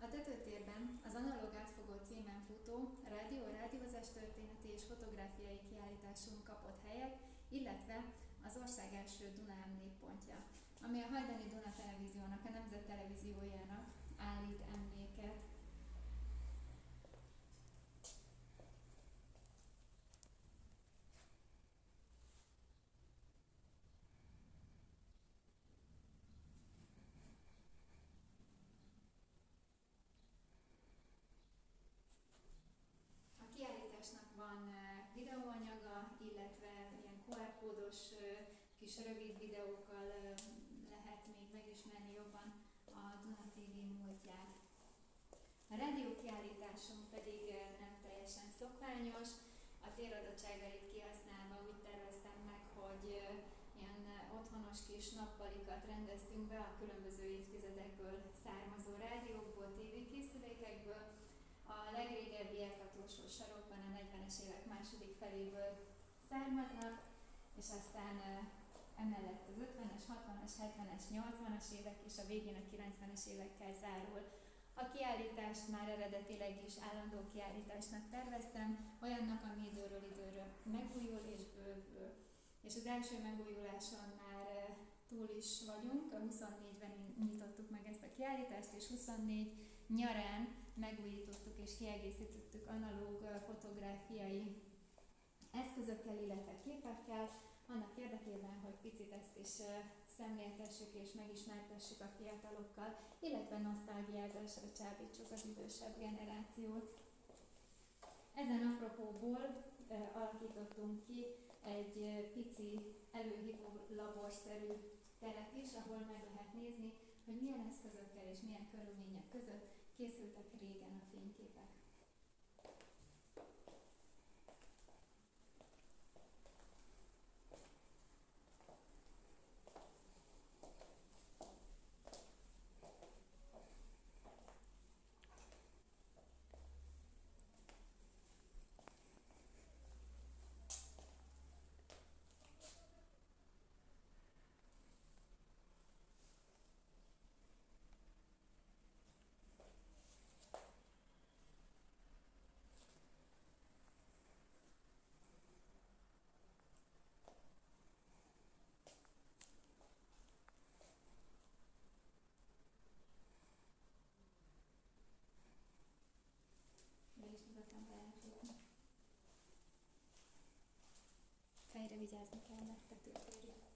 A tetőtérben az Analóg átfogó címen futó rádiózás történeti és fotográfiai kiállításunk kapott helyet, illetve az ország első Duna emlékpontja, ami a Hajdani Duna Televíziónak, a nemzettelevíziójának állít emléket. A kiállításnak van videóanyaga, illetve ilyen QR kódos kis rövid videókkal lehet még megismerni jobban a Duna TV múltját. A rádió kiállításunk pedig nem teljesen szokványos. A téradottságait kihasználva úgy terveztem meg, hogy ilyen otthonos kis nappalikat rendeztünk be a különböző évtizedekből származó rádiókból, tévékészülékekből. A legrégebbiek a túlsó sarokban a 40-es évek második feléből származnak, és aztán emellett az 50-es, 60-as, 70-es, 80-as évek és a végén a 90-es évekkel zárul. A kiállítást már eredetileg is állandó kiállításnak terveztem, olyannak, ami időről időre megújul és bővül. És az első megújuláson már túl is vagyunk, a 24-ben nyitottuk meg ezt a kiállítást, és 24 nyarán megújítottuk és kiegészítettük analóg fotográfiai eszközökkel, illetve képekkel, annak érdekében, hogy picit ezt is szemléltessük és megismertessük a fiatalokkal, illetve nosztalgiázásra csábítsuk az idősebb generációt. Ezen apropóból alakítottunk ki egy pici előhívó laborszerű teret is, ahol meg lehet nézni, hogy milyen eszközökkel és milyen körülmények között készültek régen a fényképek. És nyugodtan beállítani. Fejre vigyázni kell, mert tetőtérjük.